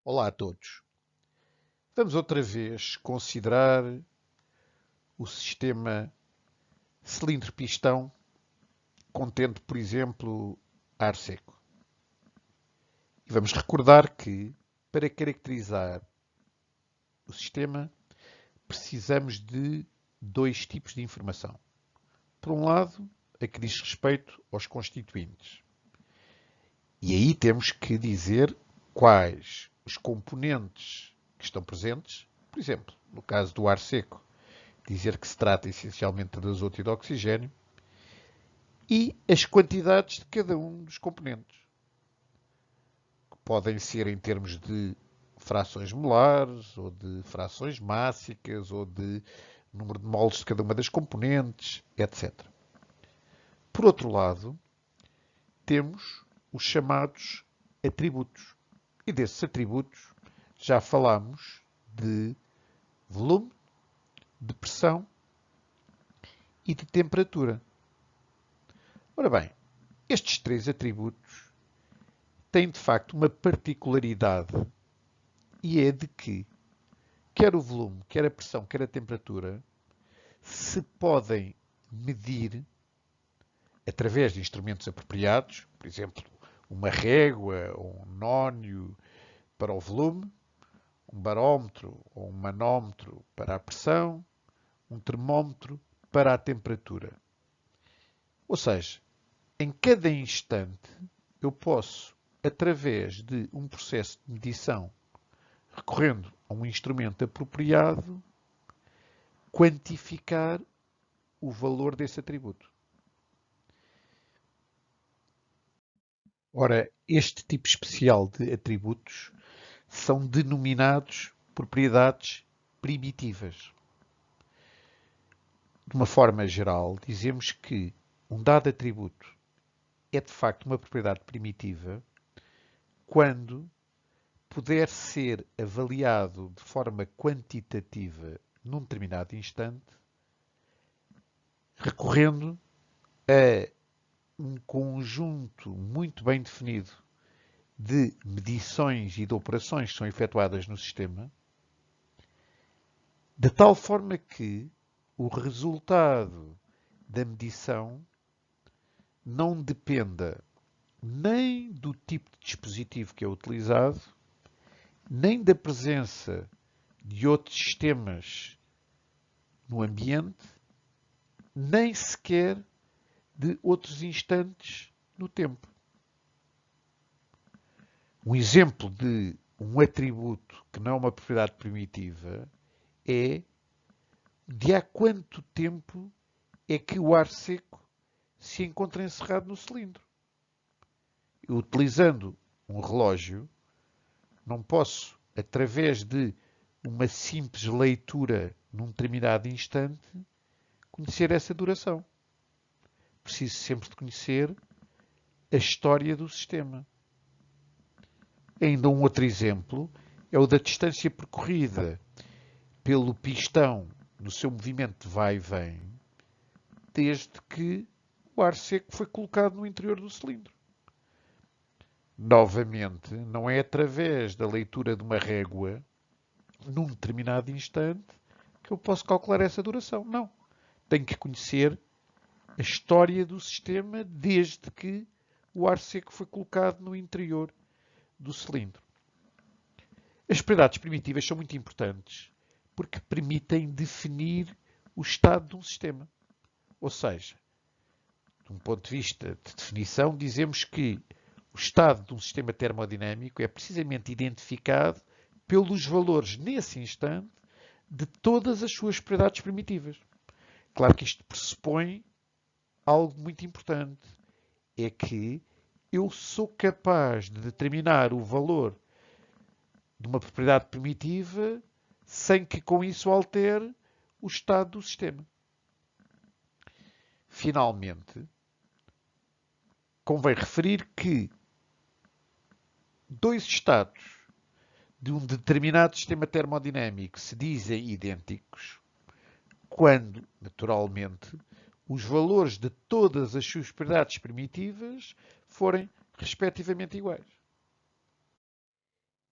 Olá a todos. Vamos outra vez considerar o sistema cilindro-pistão contendo, por exemplo, ar seco. E vamos recordar que, para caracterizar o sistema, precisamos de dois tipos de informação. Por um lado, a que diz respeito aos constituintes. E aí temos que dizer quais os componentes que estão presentes. Por exemplo, no caso do ar seco, dizer que se trata essencialmente de azoto e de oxigênio, e as quantidades de cada um dos componentes, que podem ser em termos de frações molares, ou de frações mássicas, ou de número de moles de cada uma das componentes, etc. Por outro lado, temos os chamados atributos. E desses atributos já falámos de volume, de pressão e de temperatura. Ora bem, estes três atributos têm de facto uma particularidade e é de que quer o volume, quer a pressão, quer a temperatura se podem medir através de instrumentos apropriados, por exemplo, uma régua ou um nónio para o volume, um barómetro ou um manómetro para a pressão, um termómetro para a temperatura. Ou seja, em cada instante eu posso, através de um processo de medição, recorrendo a um instrumento apropriado, quantificar o valor desse atributo. Ora, este tipo especial de atributos são denominados propriedades primitivas. De uma forma geral, dizemos que um dado atributo é de facto uma propriedade primitiva quando puder ser avaliado de forma quantitativa num determinado instante, recorrendo a um conjunto muito bem definido de medições e de operações que são efetuadas no sistema, de tal forma que o resultado da medição não dependa nem do tipo de dispositivo que é utilizado, nem da presença de outros sistemas no ambiente, nem sequer de outros instantes no tempo. Um exemplo de um atributo que não é uma propriedade primitiva é de há quanto tempo é que o ar seco se encontra encerrado no cilindro. Eu, utilizando um relógio, não posso, através de uma simples leitura num determinado instante, conhecer essa duração. Preciso sempre de conhecer a história do sistema. Ainda um outro exemplo é o da distância percorrida pelo pistão no seu movimento de vai e vem, desde que o ar seco foi colocado no interior do cilindro. Novamente, não é através da leitura de uma régua, num determinado instante, que eu posso calcular essa duração. Não. Tenho que conhecer a história do sistema desde que o ar seco foi colocado no interior do cilindro. As propriedades primitivas são muito importantes porque permitem definir o estado de um sistema. Ou seja, de um ponto de vista de definição, dizemos que o estado de um sistema termodinâmico é precisamente identificado pelos valores, nesse instante, de todas as suas propriedades primitivas. Claro que isto pressupõe algo muito importante. É que eu sou capaz de determinar o valor de uma propriedade primitiva sem que com isso altere o estado do sistema. Finalmente, convém referir que dois estados de um determinado sistema termodinâmico se dizem idênticos quando, naturalmente, os valores de todas as suas propriedades primitivas forem respectivamente iguais.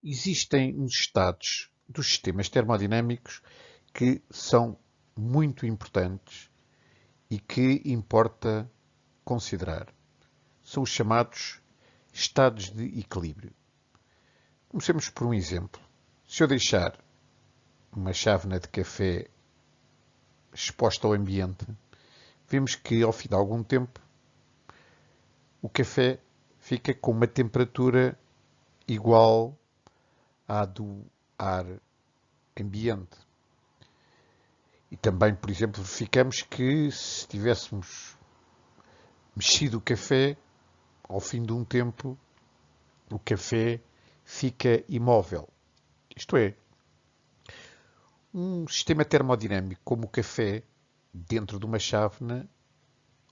Existem uns estados dos sistemas termodinâmicos que são muito importantes e que importa considerar. São os chamados estados de equilíbrio. Comecemos por um exemplo. Se eu deixar uma chávena de café exposta ao ambiente, vemos que ao fim de algum tempo o café fica com uma temperatura igual à do ar ambiente. E também, por exemplo, verificamos que se tivéssemos mexido o café, ao fim de um tempo, o café fica imóvel. Isto é, um sistema termodinâmico como o café, dentro de uma chávena,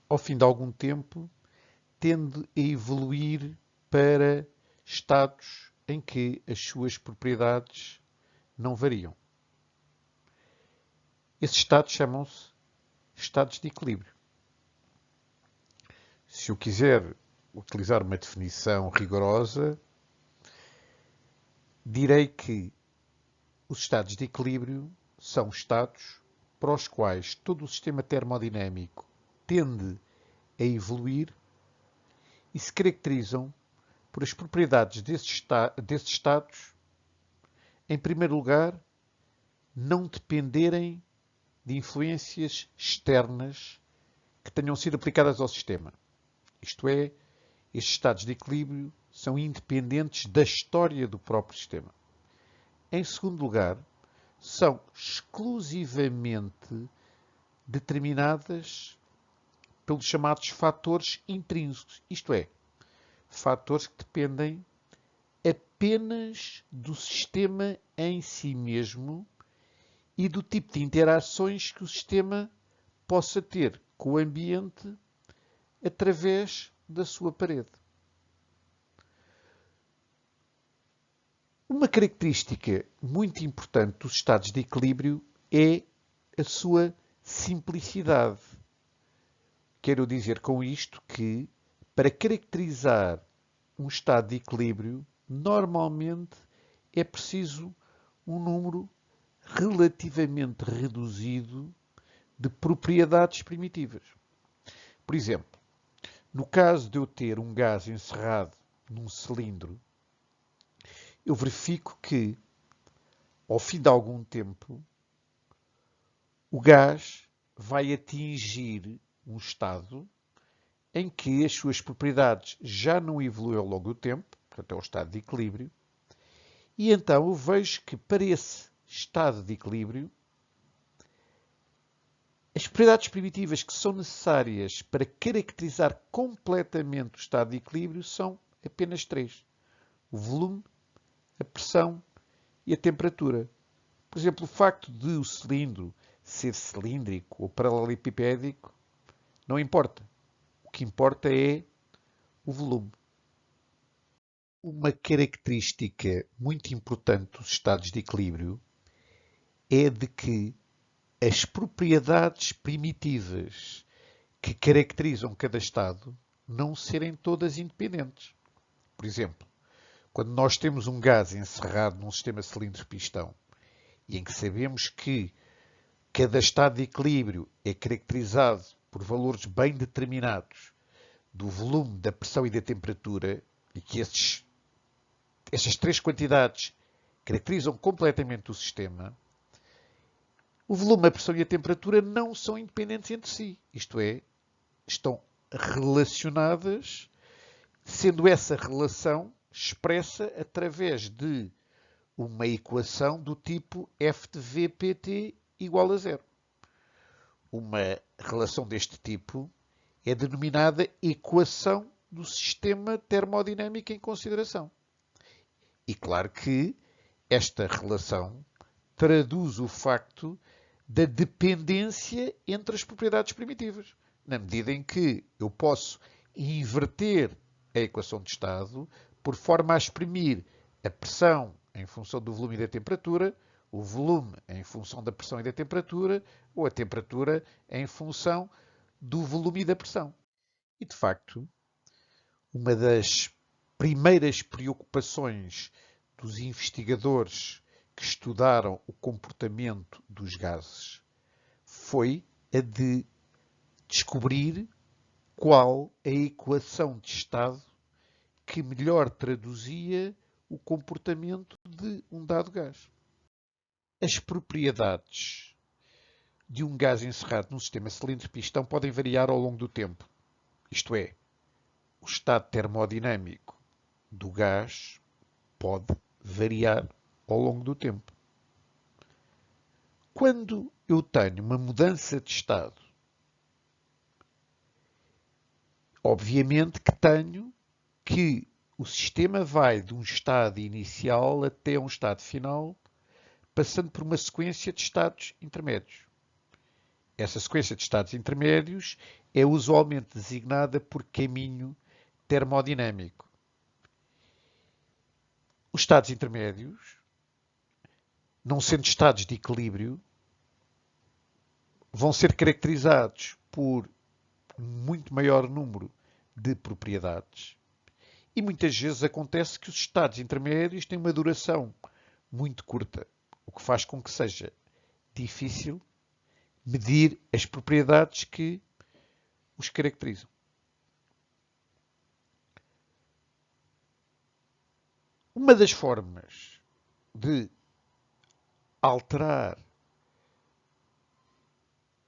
ao fim de algum tempo, tende a evoluir para estados em que as suas propriedades não variam. Esses estados chamam-se estados de equilíbrio. Se eu quiser utilizar uma definição rigorosa, direi que os estados de equilíbrio são estados para os quais todo o sistema termodinâmico tende a evoluir e se caracterizam por as propriedades desses estados, em primeiro lugar, não dependerem de influências externas que tenham sido aplicadas ao sistema. Isto é, estes estados de equilíbrio são independentes da história do próprio sistema. Em segundo lugar, são exclusivamente determinadas pelos chamados fatores intrínsecos, isto é, fatores que dependem apenas do sistema em si mesmo e do tipo de interações que o sistema possa ter com o ambiente através da sua parede. Uma característica muito importante dos estados de equilíbrio é a sua simplicidade. Quero dizer com isto que, para caracterizar um estado de equilíbrio, normalmente é preciso um número relativamente reduzido de propriedades primitivas. Por exemplo, no caso de eu ter um gás encerrado num cilindro, eu verifico que, ao fim de algum tempo, o gás vai atingir um estado em que as suas propriedades já não evoluem ao longo do tempo, portanto é o estado de equilíbrio, e então eu vejo que para esse estado de equilíbrio, as propriedades primitivas que são necessárias para caracterizar completamente o estado de equilíbrio são apenas três: o volume, a pressão e a temperatura. Por exemplo, o facto de o cilindro ser cilíndrico ou paralelepipédico não importa. O que importa é o volume. Uma característica muito importante dos estados de equilíbrio é de que as propriedades primitivas que caracterizam cada estado não serem todas independentes. Por exemplo, quando nós temos um gás encerrado num sistema cilindro-pistão e em que sabemos que cada estado de equilíbrio é caracterizado por valores bem determinados do volume, da pressão e da temperatura, e que estas três quantidades caracterizam completamente o sistema, o volume, a pressão e a temperatura não são independentes entre si. Isto é, estão relacionadas, sendo essa relação expressa através de uma equação do tipo F de VPT igual a zero. Uma relação deste tipo é denominada equação do sistema termodinâmico em consideração. E claro que esta relação traduz o facto da dependência entre as propriedades primitivas, na medida em que eu posso inverter a equação de estado por forma a exprimir a pressão em função do volume e da temperatura, o volume em função da pressão e da temperatura, ou a temperatura em função do volume e da pressão. E, de facto, uma das primeiras preocupações dos investigadores que estudaram o comportamento dos gases foi a de descobrir qual a equação de estado que melhor traduzia o comportamento de um dado gás. As propriedades de um gás encerrado num sistema cilindro-pistão podem variar ao longo do tempo. Isto é, o estado termodinâmico do gás pode variar ao longo do tempo. Quando eu tenho uma mudança de estado, obviamente que tenho que o sistema vai de um estado inicial até um estado final, passando por uma sequência de estados intermédios. Essa sequência de estados intermédios é usualmente designada por caminho termodinâmico. Os estados intermédios, não sendo estados de equilíbrio, vão ser caracterizados por um muito maior número de propriedades. E muitas vezes acontece que os estados intermédios têm uma duração muito curta, o que faz com que seja difícil medir as propriedades que os caracterizam. Uma das formas de alterar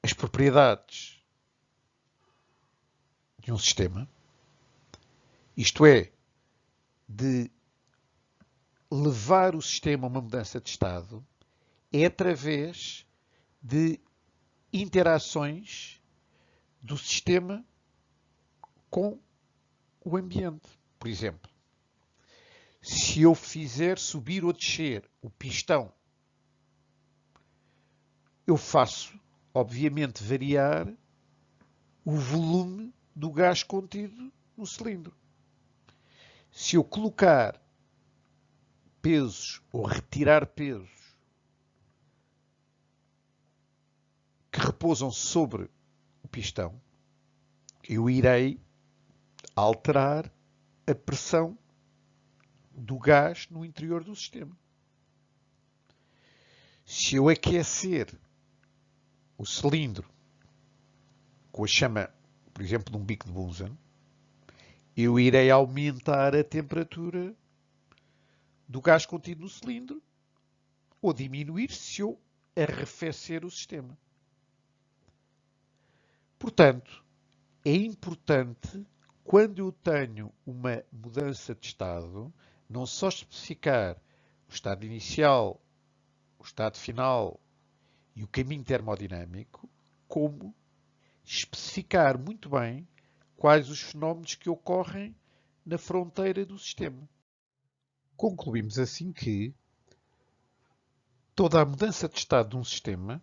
as propriedades de um sistema, isto é, de levar o sistema a uma mudança de estado, é através de interações do sistema com o ambiente. Por exemplo, se eu fizer subir ou descer o pistão, eu faço, obviamente, variar o volume do gás contido no cilindro. Se eu colocar pesos ou retirar pesos que repousam sobre o pistão, eu irei alterar a pressão do gás no interior do sistema. Se eu aquecer o cilindro com a chama, por exemplo, de um bico de Bunsen, eu irei aumentar a temperatura do gás contido no cilindro ou diminuir se eu arrefecer o sistema. Portanto, é importante, quando eu tenho uma mudança de estado, não só especificar o estado inicial, o estado final e o caminho termodinâmico, como especificar muito bem quais os fenómenos que ocorrem na fronteira do sistema. Concluímos assim que toda a mudança de estado de um sistema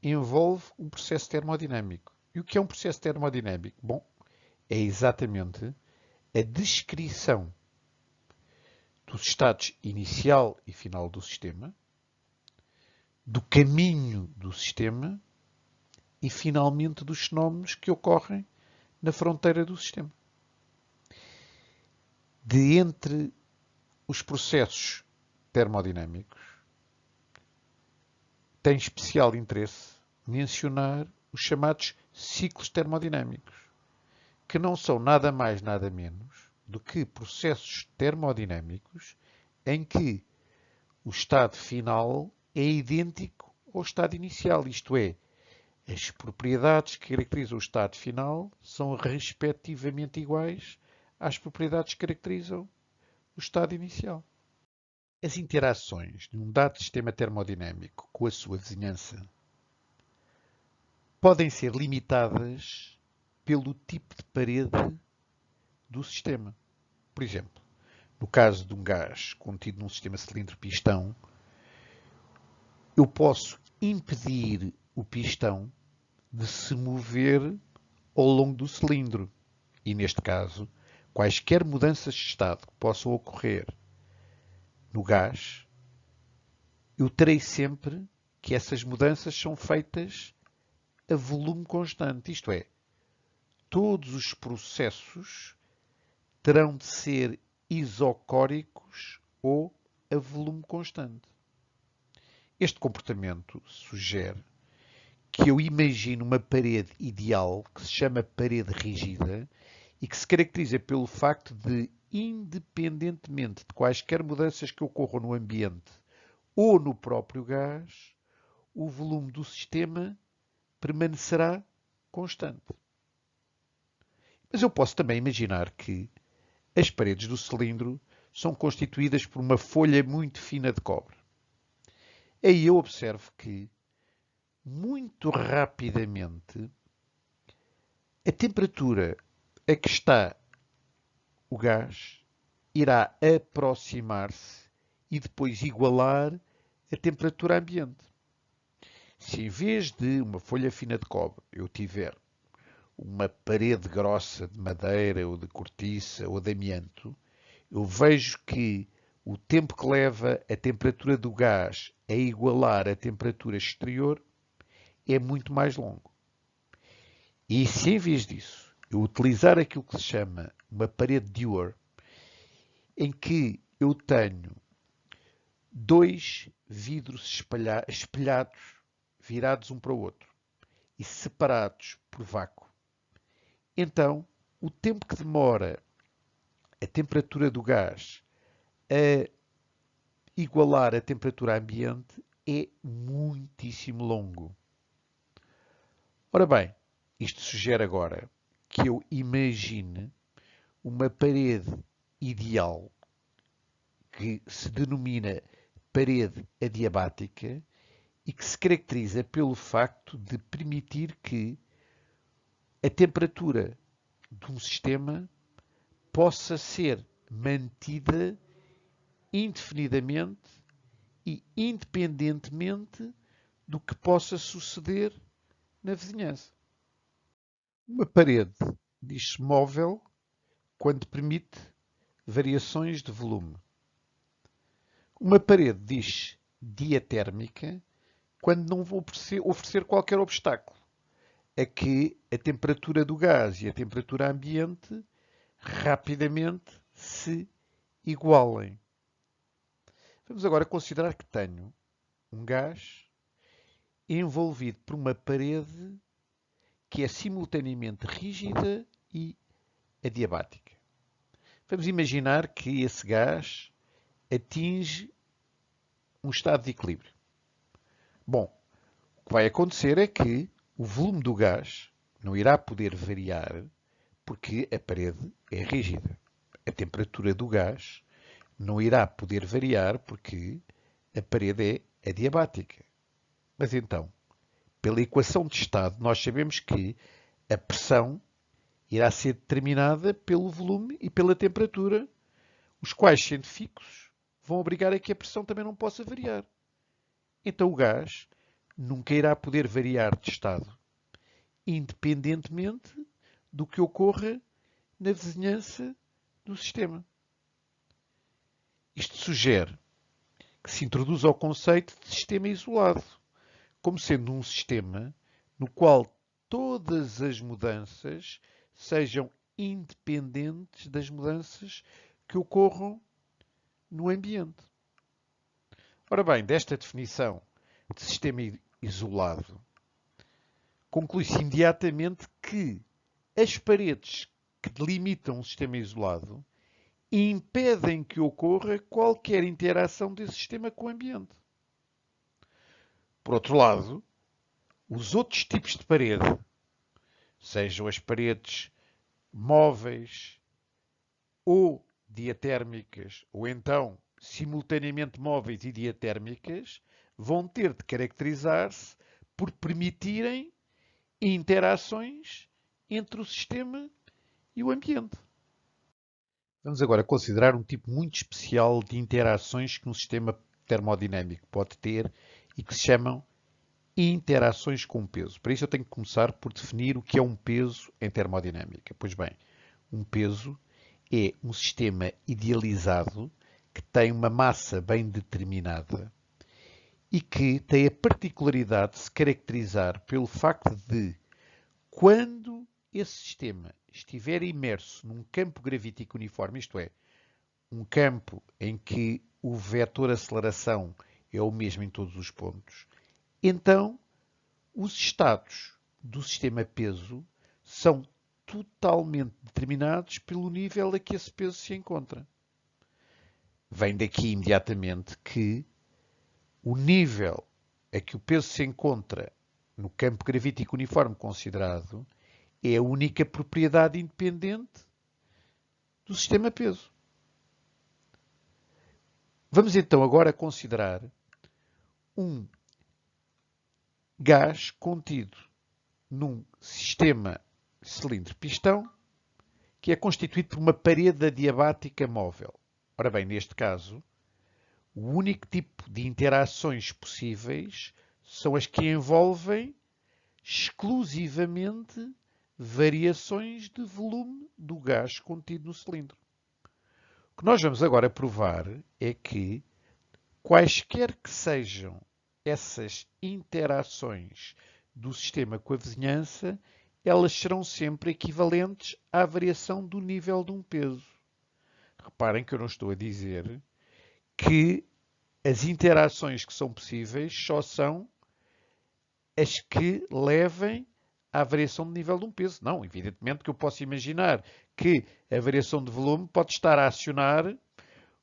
envolve um processo termodinâmico. E o que é um processo termodinâmico? Bom, é exatamente a descrição dos estados inicial e final do sistema, do caminho do sistema e, finalmente, dos fenómenos que ocorrem na fronteira do sistema. De entre os processos termodinâmicos, tem especial interesse mencionar os chamados ciclos termodinâmicos, que não são nada mais, nada menos do que processos termodinâmicos em que o estado final é idêntico ao estado inicial, isto é, as propriedades que caracterizam o estado final são respectivamente iguais às propriedades que caracterizam o estado inicial. As interações de um dado sistema termodinâmico com a sua vizinhança podem ser limitadas pelo tipo de parede do sistema. Por exemplo, no caso de um gás contido num sistema cilindro-pistão, eu posso impedir o pistão de se mover ao longo do cilindro. E, neste caso, quaisquer mudanças de estado que possam ocorrer no gás, eu terei sempre que essas mudanças são feitas a volume constante. Isto é, todos os processos terão de ser isocóricos ou a volume constante. Este comportamento sugere que eu imagino uma parede ideal que se chama parede rígida e que se caracteriza pelo facto de, independentemente de quaisquer mudanças que ocorram no ambiente ou no próprio gás, o volume do sistema permanecerá constante. Mas eu posso também imaginar que as paredes do cilindro são constituídas por uma folha muito fina de cobre. Aí eu observo que, muito rapidamente, a temperatura a que está o gás irá aproximar-se e depois igualar a temperatura ambiente. Se em vez de uma folha fina de cobre eu tiver uma parede grossa de madeira ou de cortiça ou de amianto, eu vejo que o tempo que leva a temperatura do gás a igualar a temperatura exterior é muito mais longo. E se em vez disso eu utilizar aquilo que se chama uma parede Dewar, em que eu tenho dois vidros espelhados, virados um para o outro e separados por vácuo, então o tempo que demora a temperatura do gás a igualar a temperatura ambiente é muitíssimo longo. Ora bem, isto sugere agora que eu imagine uma parede ideal que se denomina parede adiabática e que se caracteriza pelo facto de permitir que a temperatura de um sistema possa ser mantida indefinidamente e independentemente do que possa suceder na vizinhança. Uma parede diz-se móvel quando permite variações de volume. Uma parede diz diatérmica quando não vou oferecer qualquer obstáculo a que a temperatura do gás e a temperatura ambiente rapidamente se igualem. Vamos agora considerar que tenho um gás envolvido por uma parede que é simultaneamente rígida e adiabática. Vamos imaginar que esse gás atinge um estado de equilíbrio. Bom, o que vai acontecer é que o volume do gás não irá poder variar porque a parede é rígida. A temperatura do gás não irá poder variar porque a parede é adiabática. Mas então, pela equação de estado, nós sabemos que a pressão irá ser determinada pelo volume e pela temperatura, os quais, sendo fixos, vão obrigar a que a pressão também não possa variar. Então o gás nunca irá poder variar de estado, independentemente do que ocorra na vizinhança do sistema. Isto sugere que se introduza o conceito de sistema isolado, como sendo um sistema no qual todas as mudanças sejam independentes das mudanças que ocorram no ambiente. Ora bem, desta definição de sistema isolado, conclui-se imediatamente que as paredes que delimitam o sistema isolado impedem que ocorra qualquer interação desse sistema com o ambiente. Por outro lado, os outros tipos de parede, sejam as paredes móveis ou diatérmicas, ou então simultaneamente móveis e diatérmicas, vão ter de caracterizar-se por permitirem interações entre o sistema e o ambiente. Vamos agora considerar um tipo muito especial de interações que um sistema termodinâmico pode ter e que se chamam interações com peso. Para isso eu tenho que começar por definir o que é um peso em termodinâmica. Pois bem, um peso é um sistema idealizado que tem uma massa bem determinada e que tem a particularidade de se caracterizar pelo facto de, quando esse sistema estiver imerso num campo gravítico uniforme, isto é, um campo em que o vetor aceleração é o mesmo em todos os pontos, então os estados do sistema peso são totalmente determinados pelo nível a que esse peso se encontra. Vem daqui imediatamente que o nível a que o peso se encontra no campo gravítico uniforme considerado é a única propriedade independente do sistema peso. Vamos então agora considerar um gás contido num sistema cilindro-pistão que é constituído por uma parede adiabática móvel. Ora bem, neste caso, o único tipo de interações possíveis são as que envolvem exclusivamente variações de volume do gás contido no cilindro. O que nós vamos agora provar é que, quaisquer que sejam essas interações do sistema com a vizinhança, elas serão sempre equivalentes à variação do nível de um peso. Reparem que eu não estou a dizer que as interações que são possíveis só são as que levem à variação de nível de um peso. Não, evidentemente que eu posso imaginar que a variação de volume pode estar a acionar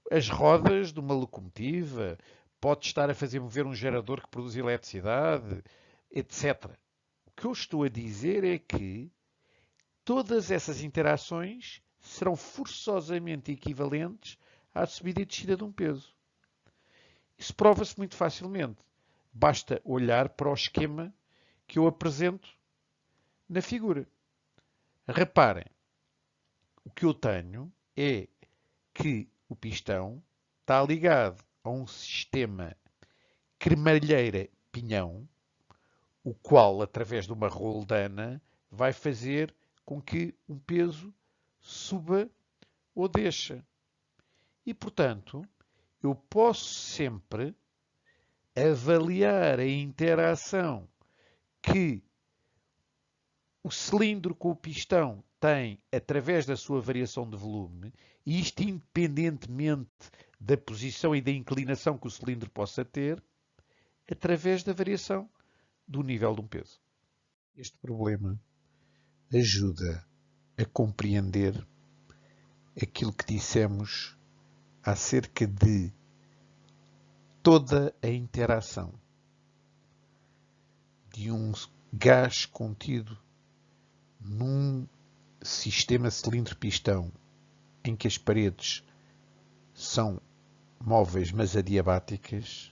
as rodas de uma locomotiva, pode estar a fazer mover um gerador que produz eletricidade, etc. O que eu estou a dizer é que todas essas interações serão forçosamente equivalentes à subida e descida de um peso. Isso prova-se muito facilmente. Basta olhar para o esquema que eu apresento na figura. Reparem, o que eu tenho é que o pistão está ligado a um sistema cremalheira-pinhão, o qual, através de uma roldana, vai fazer com que um peso suba ou desça. E, portanto, eu posso sempre avaliar a interação que o cilindro com o pistão tem através da sua variação de volume, e isto independentemente da posição e da inclinação que o cilindro possa ter, através da variação do nível de um peso. Este problema ajuda a compreender aquilo que dissemos acerca de toda a interação de um gás contido num sistema cilindro-pistão em que as paredes são móveis mas adiabáticas,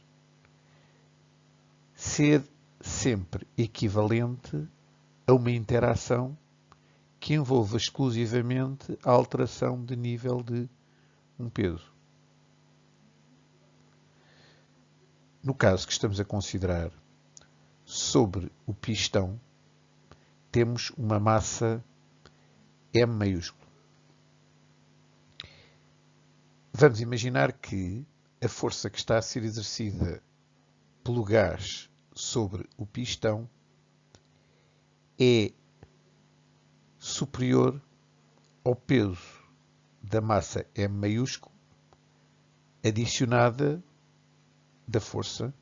ser sempre equivalente a uma interação que envolva exclusivamente a alteração de nível de um peso. No caso que estamos a considerar, sobre o pistão, temos uma massa M maiúsculo. Vamos imaginar que a força que está a ser exercida pelo gás sobre o pistão é superior ao peso da massa M maiúsculo adicionada da força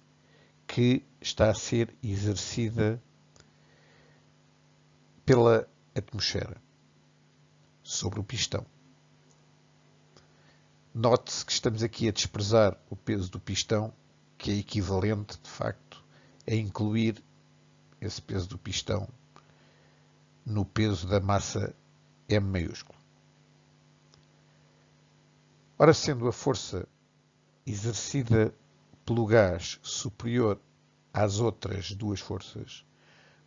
que está a ser exercida pela atmosfera sobre o pistão. Note-se que estamos aqui a desprezar o peso do pistão, que é equivalente, de facto, a incluir esse peso do pistão no peso da massa M maiúsculo. Ora, sendo a força exercida pelo gás superior às outras duas forças,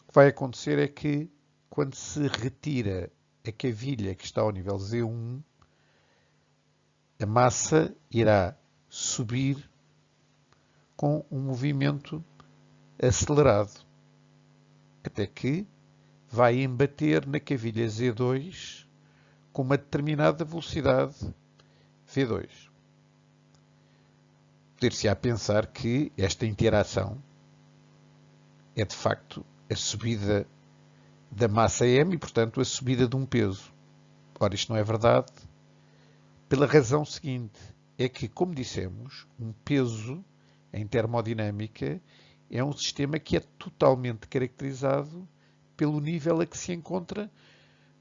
o que vai acontecer é que, quando se retira a cavilha que está ao nível Z1, a massa irá subir com um movimento acelerado, até que vai embater na cavilha Z2 com uma determinada velocidade V2. Poder-se-á pensar que esta interação é de facto a subida da massa M e, portanto, a subida de um peso. Ora, isto não é verdade pela razão seguinte, é que, como dissemos, um peso em termodinâmica é um sistema que é totalmente caracterizado pelo nível a que se encontra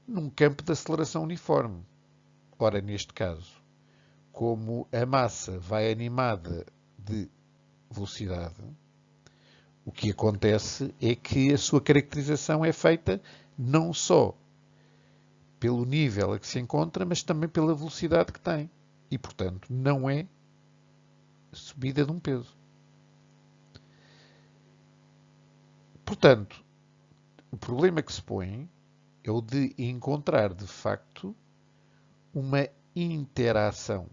num campo de aceleração uniforme. Ora, neste caso, como a massa vai animada de velocidade, o que acontece é que a sua caracterização é feita não só pelo nível a que se encontra, mas também pela velocidade que tem. E, portanto, não é subida de um peso. Portanto, o problema que se põe é o de encontrar, de facto, uma interação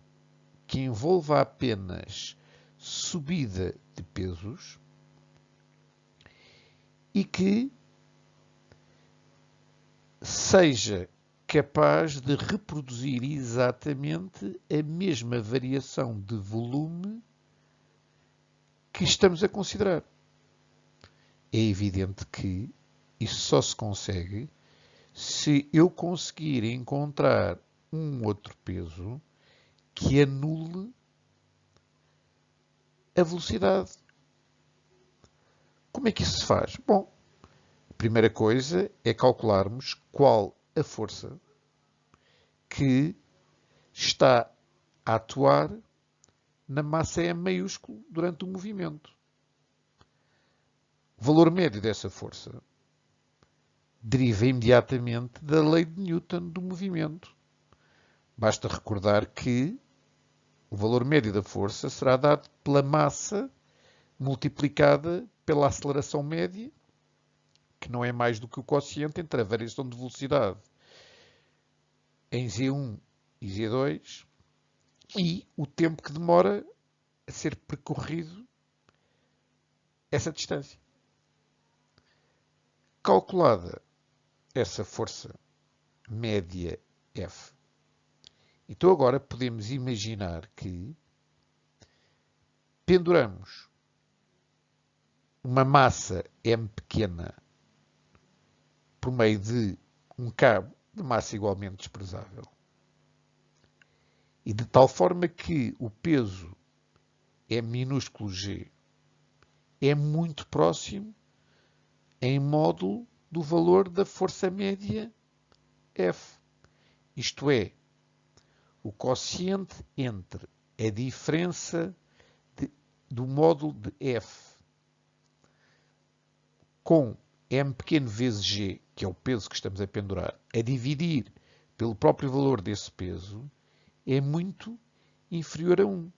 que envolva apenas subida de pesos e que seja capaz de reproduzir exatamente a mesma variação de volume que estamos a considerar. É evidente que isso só se consegue se eu conseguir encontrar um outro peso que anule a velocidade. Como é que isso se faz? Bom, a primeira coisa é calcularmos qual a força que está a atuar na massa M maiúsculo durante o movimento. O valor médio dessa força deriva imediatamente da lei de Newton do movimento. Basta recordar que o valor médio da força será dado pela massa multiplicada pela aceleração média, que não é mais do que o quociente entre a variação de velocidade em Z1 e Z2 e o tempo que demora a ser percorrido essa distância. Calculada essa força média F, então agora podemos imaginar que penduramos uma massa M pequena por meio de um cabo de massa igualmente desprezável. E de tal forma que o peso M minúsculo g é muito próximo em módulo do valor da força média F. Isto é, o quociente entre a diferença do módulo de F com M pequeno vezes G, que é o peso que estamos a pendurar, a dividir pelo próprio valor desse peso, é muito inferior a 1. O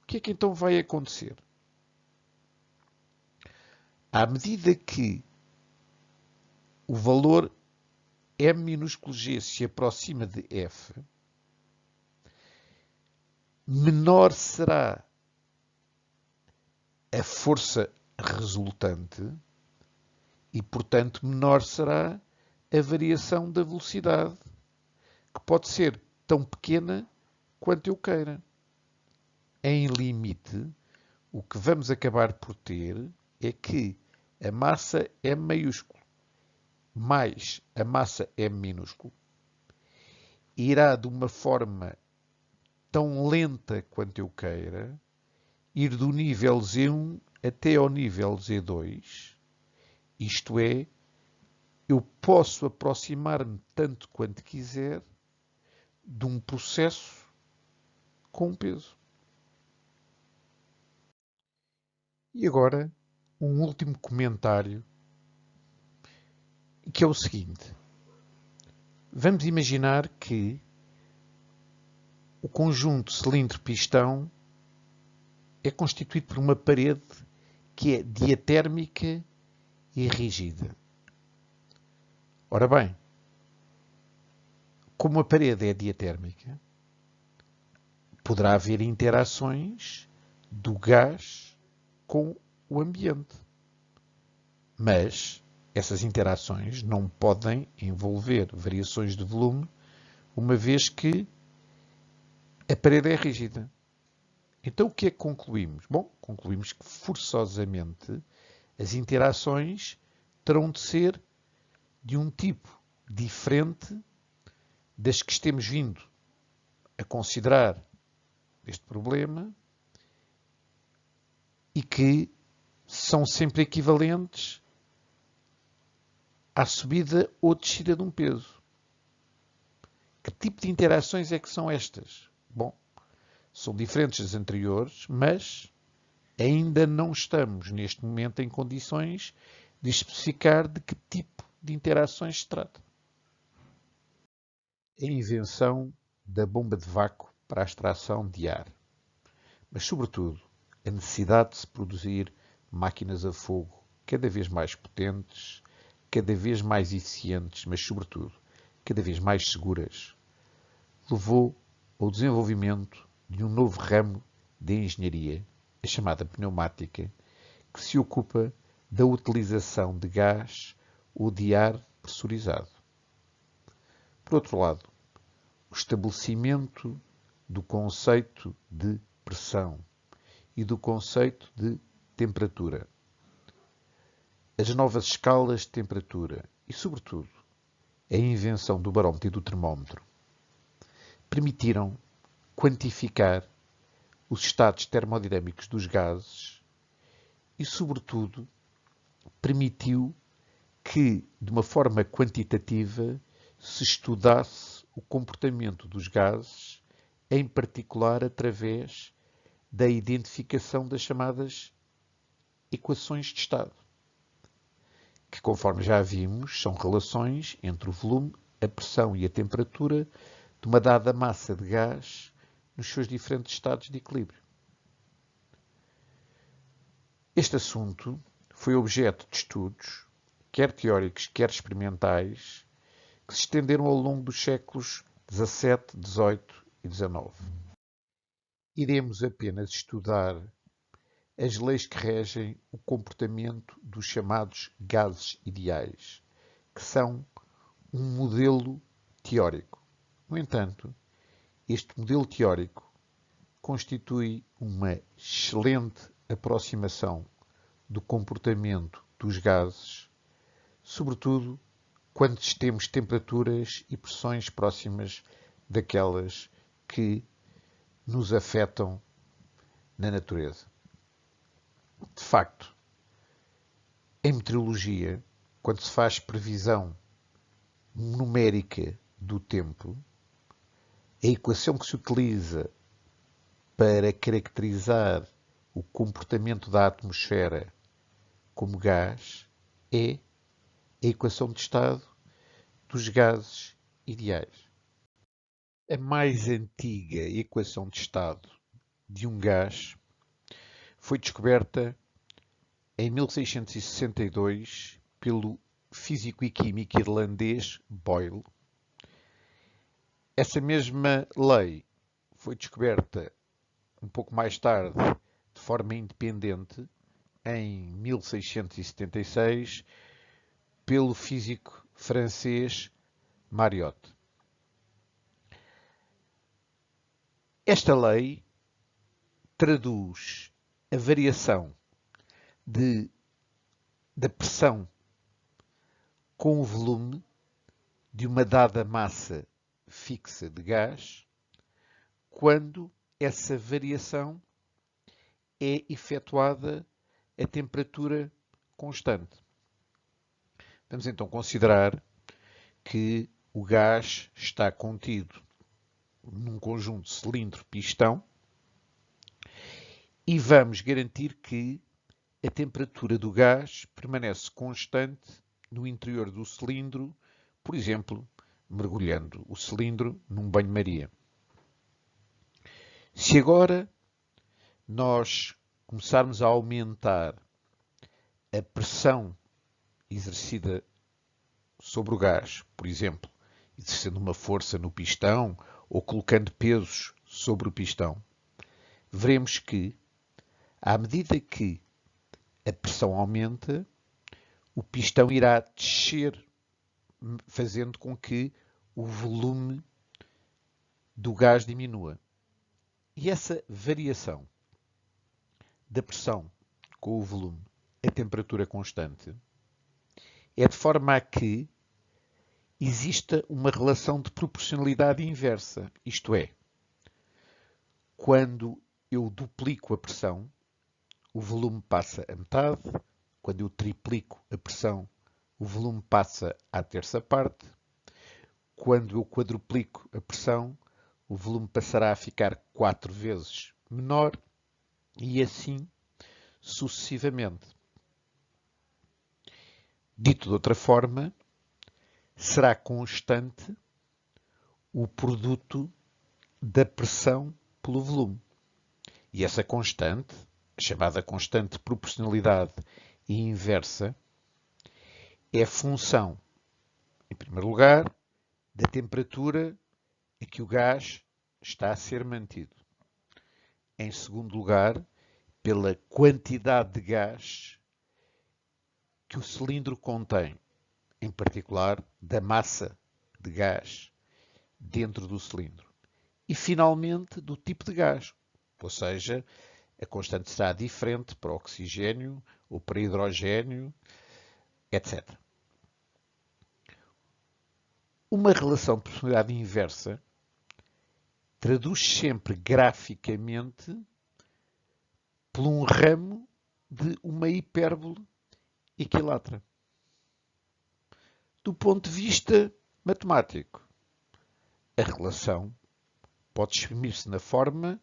que é que então vai acontecer? À medida que o valor M minúsculo G se aproxima de F, menor será a força resultante e, portanto, menor será a variação da velocidade, que pode ser tão pequena quanto eu queira. Em limite, o que vamos acabar por ter é que a massa M maiúsculo mais a massa M minúsculo irá de uma forma tão lenta quanto eu queira ir do nível Z1 até ao nível Z2. Isto é, eu posso aproximar-me tanto quanto quiser de um processo com peso. E agora, um último comentário, que é o seguinte. Vamos imaginar que o conjunto cilindro-pistão é constituído por uma parede que é diatérmica e rígida. Ora bem, como a parede é diatérmica, poderá haver interações do gás com o ambiente. Mas essas interações não podem envolver variações de volume, uma vez que a parede é rígida. Então o que é que concluímos? Bom, concluímos que forçosamente as interações terão de ser de um tipo diferente das que temos vindo a considerar deste problema e que são sempre equivalentes à subida ou descida de um peso. Que tipo de interações é que são estas? Bom, são diferentes das anteriores, mas ainda não estamos, neste momento, em condições de especificar de que tipo de interações se trata. A invenção da bomba de vácuo para a extração de ar, mas, sobretudo, a necessidade de se produzir máquinas a fogo cada vez mais potentes, cada vez mais eficientes, mas, sobretudo, cada vez mais seguras, levou ao desenvolvimento de um novo ramo de engenharia, a chamada pneumática, que se ocupa da utilização de gás ou de ar pressurizado. Por outro lado, o estabelecimento do conceito de pressão e do conceito de temperatura, as novas escalas de temperatura e, sobretudo, a invenção do barómetro e do termómetro permitiram quantificar os estados termodinâmicos dos gases e, sobretudo, permitiu que, de uma forma quantitativa, se estudasse o comportamento dos gases, em particular através da identificação das chamadas equações de estado, que, conforme já vimos, são relações entre o volume, a pressão e a temperatura de uma dada massa de gás nos seus diferentes estados de equilíbrio. Este assunto foi objeto de estudos, quer teóricos, quer experimentais, que se estenderam ao longo dos séculos XVII, XVIII e XIX. Iremos apenas estudar as leis que regem o comportamento dos chamados gases ideais, que são um modelo teórico. No entanto, este modelo teórico constitui uma excelente aproximação do comportamento dos gases, sobretudo quando temos temperaturas e pressões próximas daquelas que nos afetam na natureza. De facto, em meteorologia, quando se faz previsão numérica do tempo, a equação que se utiliza para caracterizar o comportamento da atmosfera como gás é a equação de estado dos gases ideais. A mais antiga equação de estado de um gás foi descoberta em 1662 pelo físico e químico irlandês Boyle. Essa mesma lei foi descoberta um pouco mais tarde, de forma independente, em 1676, pelo físico francês Mariotte. Esta lei traduz a variação da pressão com o volume de uma dada massa fixa de gás quando essa variação é efetuada a temperatura constante. Vamos então considerar que o gás está contido num conjunto cilindro-pistão e vamos garantir que a temperatura do gás permanece constante no interior do cilindro, por exemplo, mergulhando o cilindro num banho-maria. Se agora nós começarmos a aumentar a pressão exercida sobre o gás, por exemplo, exercendo uma força no pistão ou colocando pesos sobre o pistão, veremos que, à medida que a pressão aumenta, o pistão irá descer, fazendo com que o volume do gás diminua. E essa variação da pressão com o volume a temperatura constante é de forma a que exista uma relação de proporcionalidade inversa, isto é, Quando eu duplico a pressão, o volume passa a metade. Quando eu triplico a pressão, o volume passa à terça parte. Quando eu quadruplico a pressão, o volume passará a ficar 4 vezes menor e assim sucessivamente. Dito de outra forma, será constante o produto da pressão pelo volume. E essa constante, chamada constante de proporcionalidade inversa, é função, em primeiro lugar, da temperatura a que o gás está a ser mantido. Em segundo lugar, pela quantidade de gás que o cilindro contém, em particular da massa de gás dentro do cilindro. E, finalmente, do tipo de gás, ou seja, a constante será diferente para oxigênio ou para hidrogênio, etc. Uma relação de proporcionalidade inversa traduz sempre graficamente por um ramo de uma hipérbole equilátera. Do ponto de vista matemático, a relação pode exprimir-se na forma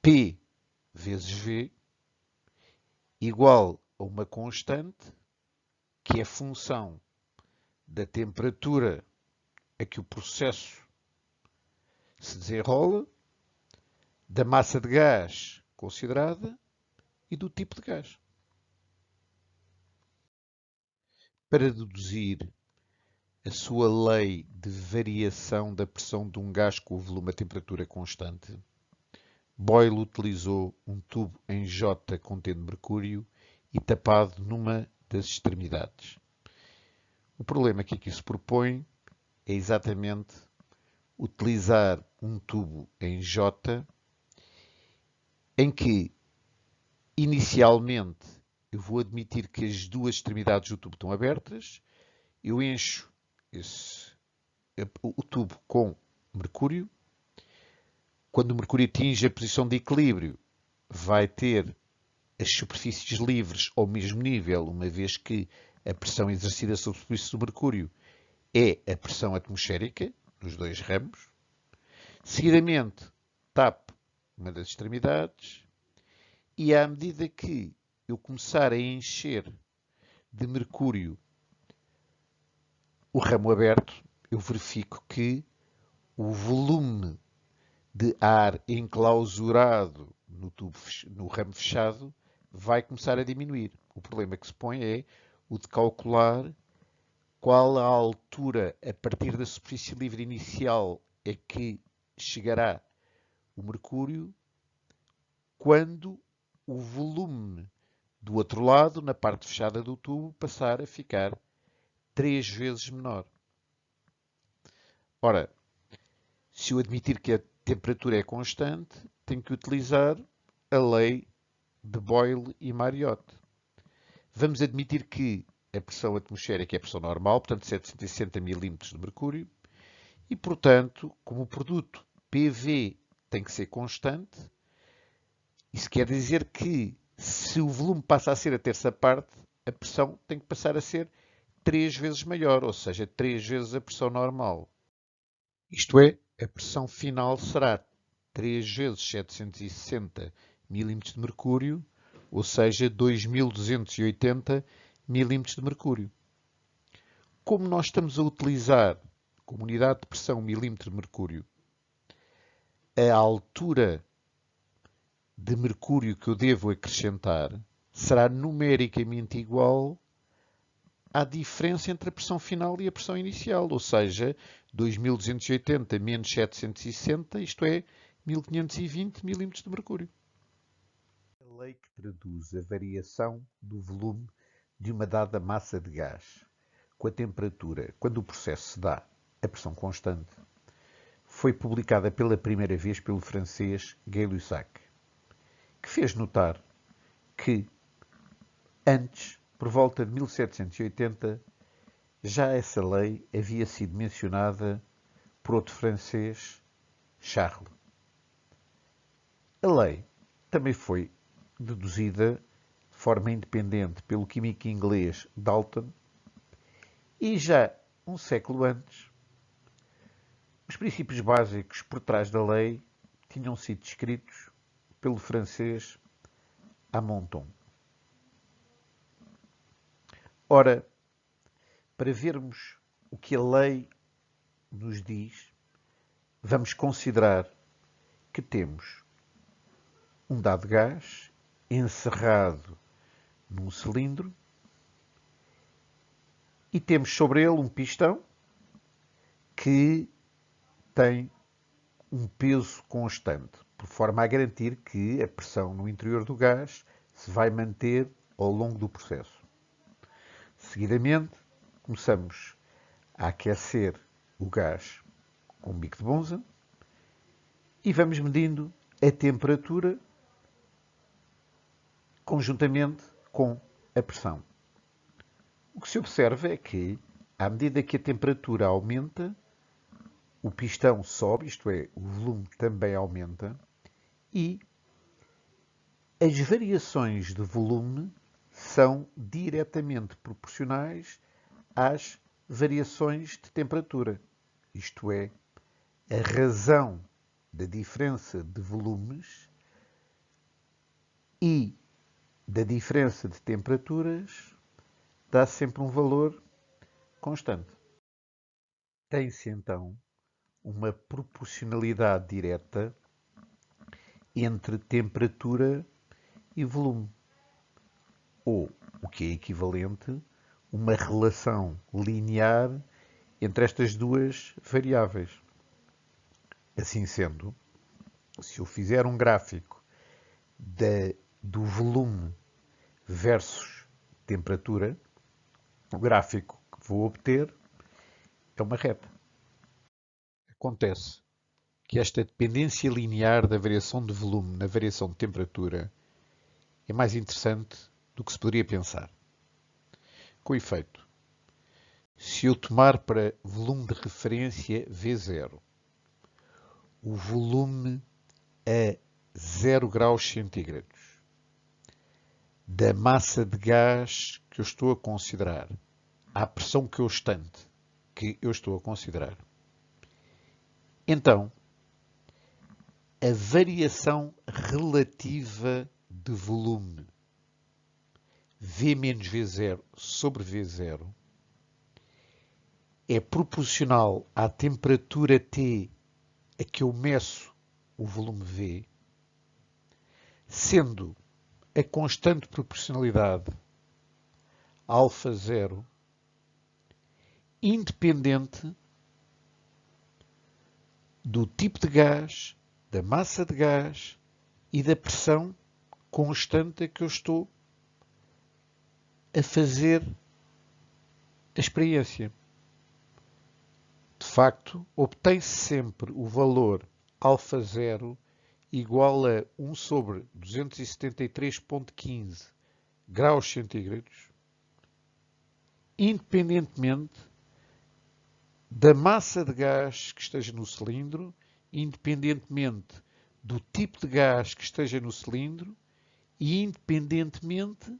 P vezes V igual a uma constante que é função da temperatura a que o processo se desenrola, da massa de gás considerada e do tipo de gás. Para deduzir a sua lei de variação da pressão de um gás com o volume a temperatura constante, Boyle utilizou um tubo em J contendo mercúrio e tapado numa das extremidades. O problema que aqui se propõe é exatamente utilizar um tubo em J em que, inicialmente, eu vou admitir que as duas extremidades do tubo estão abertas, eu encho o tubo com mercúrio. Quando o mercúrio atinge a posição de equilíbrio, vai ter as superfícies livres ao mesmo nível, uma vez que a pressão exercida sobre a superfície do mercúrio é a pressão atmosférica, nos dois ramos. Seguidamente, tapo uma das extremidades e, à medida que eu começar a encher de mercúrio o ramo aberto, eu verifico que o volume de ar enclausurado no ramo fechado vai começar a diminuir. O problema que se põe é o de calcular qual a altura a partir da superfície livre inicial é que chegará o mercúrio quando o volume do outro lado, na parte fechada do tubo, passar a ficar 3 vezes menor. Ora, se eu admitir que a temperatura é constante, tenho que utilizar a lei de Boyle e Mariotte. Vamos admitir que a pressão atmosférica é a pressão normal, portanto 760 mm de mercúrio, e portanto, como o produto PV tem que ser constante, isso quer dizer que se o volume passa a ser a terça parte, a pressão tem que passar a ser 3 vezes maior, ou seja, 3 vezes a pressão normal. Isto é, a pressão final será 3 vezes 760 mm de mercúrio, ou seja, 2280 mm de mercúrio. Como nós estamos a utilizar como unidade de pressão milímetro de mercúrio, a altura de mercúrio que eu devo acrescentar será numericamente igual à diferença entre a pressão final e a pressão inicial, ou seja, 2280 menos 760, isto é, 1520 milímetros de mercúrio. A lei que traduz a variação do volume de uma dada massa de gás com a temperatura quando o processo se dá a pressão constante foi publicada pela primeira vez pelo francês Gay-Lussac, que fez notar que antes, por volta de 1780, já essa lei havia sido mencionada por outro francês, Charles. A lei também foi deduzida de forma independente pelo químico inglês Dalton e já um século antes, os princípios básicos por trás da lei tinham sido descritos pelo francês Amonton. Ora, para vermos o que a lei nos diz, vamos considerar que temos um dado gás encerrado num cilindro e temos sobre ele um pistão que tem um peso constante, por forma a garantir que a pressão no interior do gás se vai manter ao longo do processo. Seguidamente, começamos a aquecer o gás com um bico de Bunsen e vamos medindo a temperatura conjuntamente com a pressão. O que se observa é que, à medida que a temperatura aumenta, o pistão sobe, isto é, o volume também aumenta, e as variações de volume são diretamente proporcionais às variações de temperatura. Isto é, a razão da diferença de volumes e da diferença de temperaturas dá sempre um valor constante. Tem-se então uma proporcionalidade direta entre temperatura e volume, ou, o que é equivalente, uma relação linear entre estas duas variáveis. Assim sendo, se eu fizer um gráfico do volume versus temperatura, o gráfico que vou obter é uma reta. Acontece que esta dependência linear da variação de volume na variação de temperatura é mais interessante do que se poderia pensar. Com efeito, se eu tomar para volume de referência V0 o volume a 0 graus centígrados da massa de gás que eu estou a considerar, à pressão constante que eu estou a considerar, então a variação relativa de volume V menos V0 sobre V0 é proporcional à temperatura T a que eu meço o volume V, sendo a constante proporcionalidade α0 independente do tipo de gás, da massa de gás e da pressão constante a que eu estou a fazer a experiência. De facto, obtém-se sempre o valor α0 igual a 1 sobre 273,15 graus centígrados, independentemente da massa de gás que esteja no cilindro, independentemente do tipo de gás que esteja no cilindro e independentemente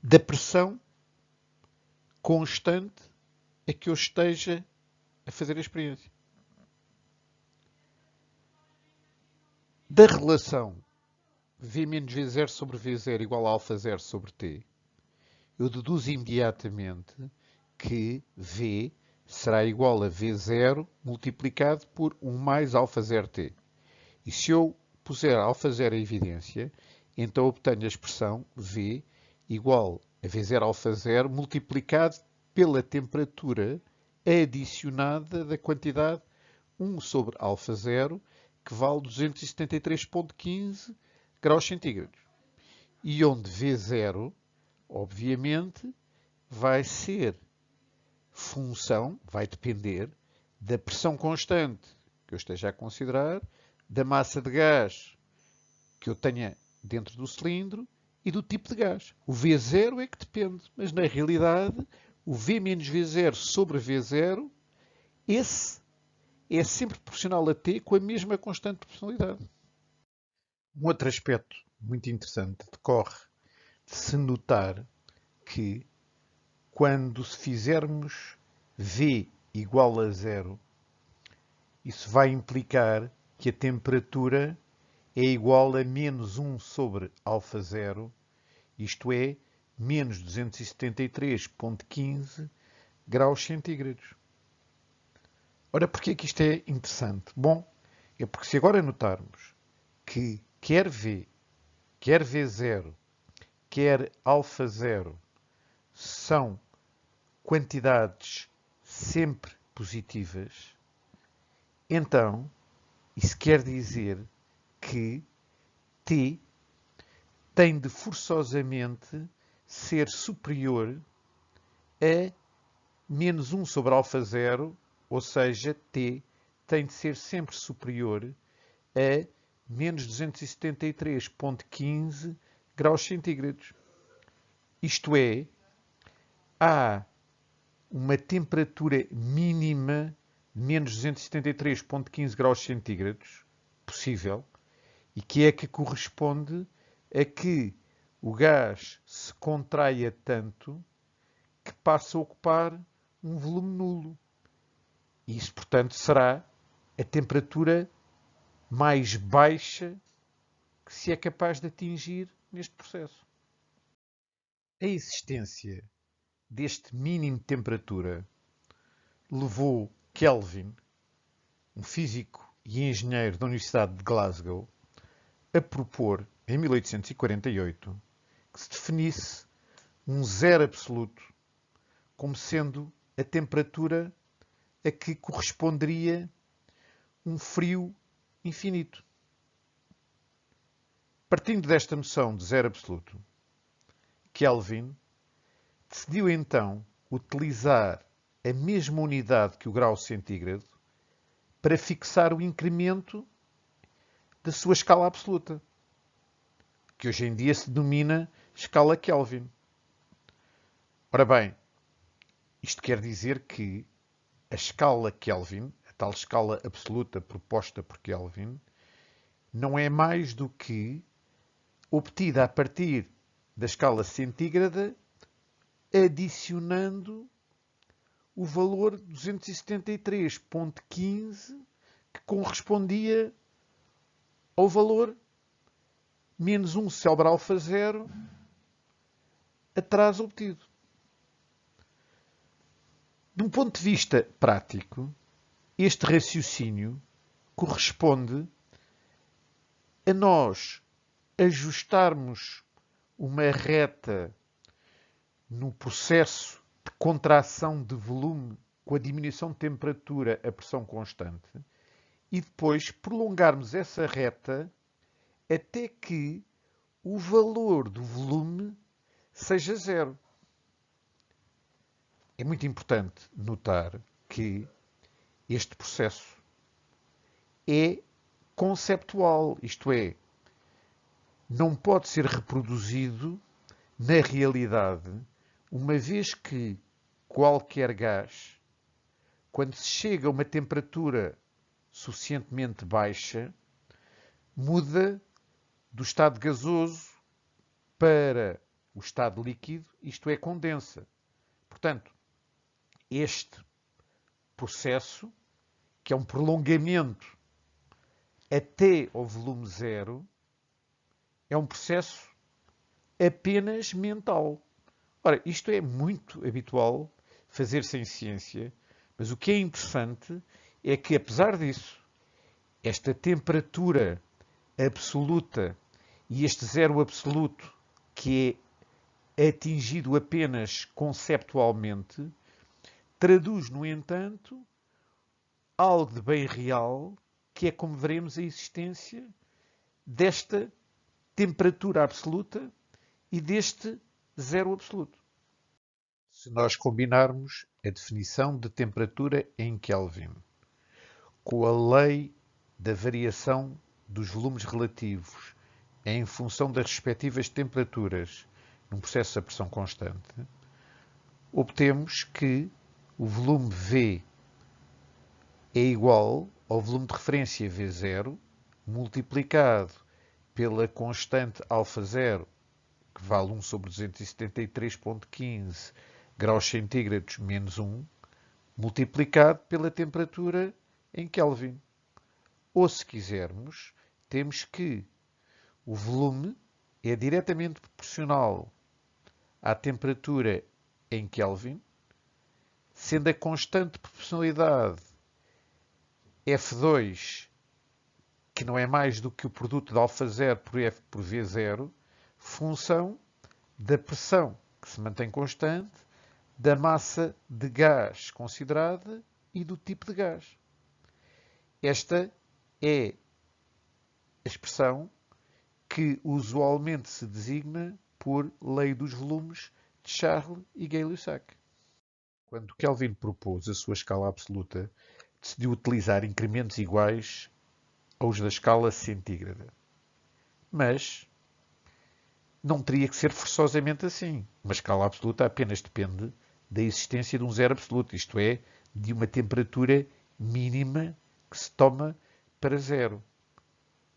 da pressão constante a que eu esteja a fazer a experiência. Da relação V menos V0 sobre V0 igual a α0 sobre T, eu deduzo imediatamente que V será igual a V0 multiplicado por 1 mais α0T. E se eu puser α0 em evidência, então obtenho a expressão V igual a V0 α0 multiplicado pela temperatura adicionada da quantidade 1 sobre α0, que vale 273,15 graus centígrados. E onde V0, obviamente, vai ser função, vai depender da pressão constante que eu esteja a considerar, da massa de gás que eu tenha dentro do cilindro e do tipo de gás. O V0 é que depende, mas na realidade o V menos V0 sobre V0, esse é sempre proporcional a t com a mesma constante de proporcionalidade. Um outro aspecto muito interessante decorre de se notar que quando se fizermos V igual a zero, isso vai implicar que a temperatura é igual a menos 1 sobre α0, isto é, menos 273,15 graus centígrados. Ora, porquê que isto é interessante? Bom, é porque se agora notarmos que quer V0, quer α0 são quantidades sempre positivas, então isso quer dizer que t tem de forçosamente ser superior a menos 1 sobre α0, ou seja, t tem de ser sempre superior a menos 273,15 graus centígrados. Isto é, há uma temperatura mínima de menos 273,15 graus centígrados possível e que é que corresponde a que o gás se contraia tanto que passa a ocupar um volume nulo. E isso, portanto, será a temperatura mais baixa que se é capaz de atingir neste processo. A existência deste mínimo de temperatura levou Kelvin, um físico e engenheiro da Universidade de Glasgow, a propor, em 1848, que se definisse um zero absoluto como sendo a temperatura a que corresponderia um frio infinito. Partindo desta noção de zero absoluto, Kelvin decidiu então utilizar a mesma unidade que o grau centígrado para fixar o incremento da sua escala absoluta, que hoje em dia se denomina escala Kelvin. Ora bem, isto quer dizer que a escala Kelvin, a tal escala absoluta proposta por Kelvin, não é mais do que obtida a partir da escala centígrada, adicionando o valor 273,15 que correspondia ao valor menos 1 sobre α0 atrás obtido. De um ponto de vista prático, este raciocínio corresponde a nós ajustarmos uma reta no processo de contração de volume com a diminuição de temperatura a pressão constante e depois prolongarmos essa reta até que o valor do volume seja zero. É muito importante notar que este processo é conceptual, isto é, não pode ser reproduzido na realidade, uma vez que qualquer gás, quando se chega a uma temperatura suficientemente baixa, muda do estado gasoso para o estado líquido, isto é, condensa. Portanto, este processo, que é um prolongamento até ao volume zero, é um processo apenas mental. Ora, isto é muito habitual fazer-se em ciência, mas o que é interessante é que, apesar disso, esta temperatura absoluta e este zero absoluto, que é atingido apenas conceptualmente, traduz, no entanto, algo de bem real, que é como veremos a existência desta temperatura absoluta e deste zero absoluto. Se nós combinarmos a definição de temperatura em Kelvin com a lei da variação dos volumes relativos em função das respectivas temperaturas num processo a pressão constante, obtemos que o volume V é igual ao volume de referência V0 multiplicado pela constante α0, que vale 1 sobre 273,15 graus centígrados menos 1, multiplicado pela temperatura em Kelvin. Ou, se quisermos, temos que o volume é diretamente proporcional à temperatura em Kelvin, sendo a constante de proporcionalidade F2, que não é mais do que o produto de α0 por F por V0, função da pressão, que se mantém constante, da massa de gás considerada e do tipo de gás. Esta é a expressão que usualmente se designa por lei dos volumes de Charles e Gay-Lussac. Quando Kelvin propôs a sua escala absoluta, decidiu utilizar incrementos iguais aos da escala centígrada. Mas não teria que ser forçosamente assim. Uma escala absoluta apenas depende da existência de um zero absoluto, isto é, de uma temperatura mínima que se toma para zero.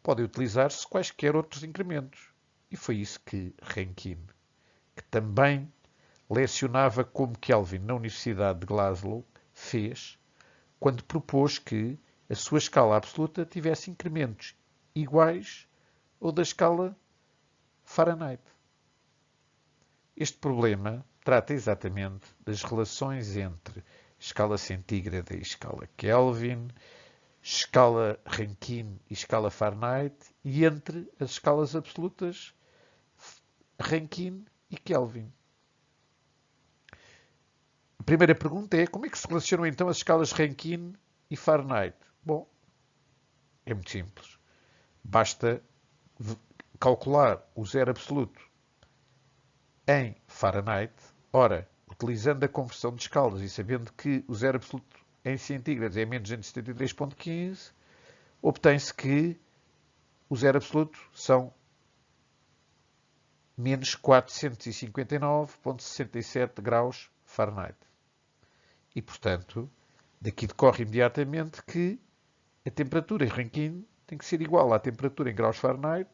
Podem utilizar-se quaisquer outros incrementos. E foi isso que Rankine, que também lecionava como Kelvin na Universidade de Glasgow, fez quando propôs que a sua escala absoluta tivesse incrementos iguais ao da escala Fahrenheit. Este problema trata exatamente das relações entre escala centígrada e escala Kelvin, escala Rankine e escala Fahrenheit, e entre as escalas absolutas Rankine e Kelvin. A primeira pergunta é: como é que se relacionam então as escalas Rankine e Fahrenheit? Bom, é muito simples. Basta calcular o zero absoluto em Fahrenheit. Ora, utilizando a conversão de escalas e sabendo que o zero absoluto em centígrados é menos 273,15, obtém-se que o zero absoluto são menos 459,67 graus Fahrenheit. E, portanto, daqui decorre imediatamente que a temperatura em Rankine tem que ser igual à temperatura em graus Fahrenheit,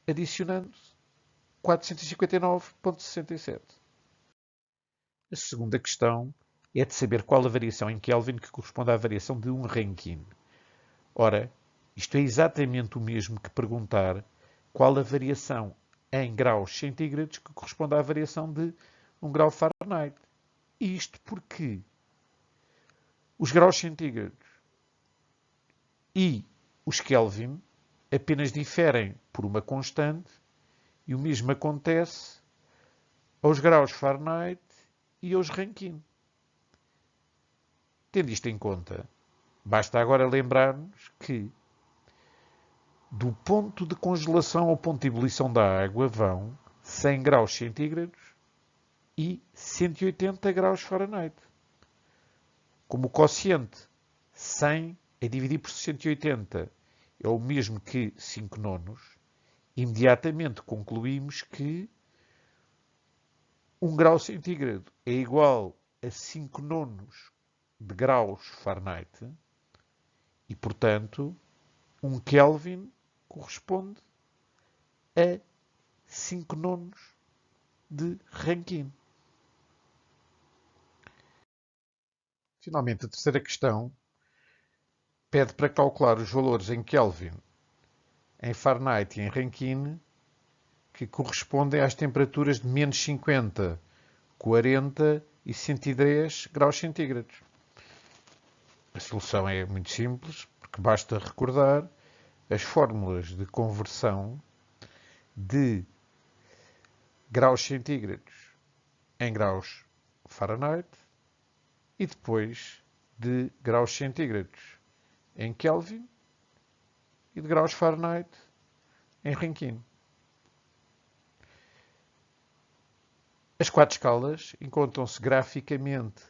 adicionando 459,67. A segunda questão é de saber qual a variação em Kelvin que corresponde à variação de um Rankine. Ora, isto é exatamente o mesmo que perguntar qual a variação em graus centígrados que corresponde à variação de um grau Fahrenheit. E isto porque os graus centígrados e os Kelvin apenas diferem por uma constante, e o mesmo acontece aos graus Fahrenheit e aos Rankine. Tendo isto em conta, basta agora lembrar-nos que do ponto de congelação ao ponto de ebulição da água vão 100 graus centígrados e 180 graus Fahrenheit. Como o quociente 100 a dividir por 180 é o mesmo que 5 nonos, imediatamente concluímos que 1 grau centígrado é igual a 5 nonos de graus Fahrenheit e, portanto, 1 Kelvin corresponde a 5 nonos de Rankine. Finalmente, a terceira questão pede para calcular os valores em Kelvin, em Fahrenheit e em Rankine que correspondem às temperaturas de menos 50, 40 e 110 graus centígrados. A solução é muito simples, porque basta recordar as fórmulas de conversão de graus centígrados em graus Fahrenheit e depois de graus centígrados em Kelvin e de graus Fahrenheit em Rankine. As quatro escalas encontram-se graficamente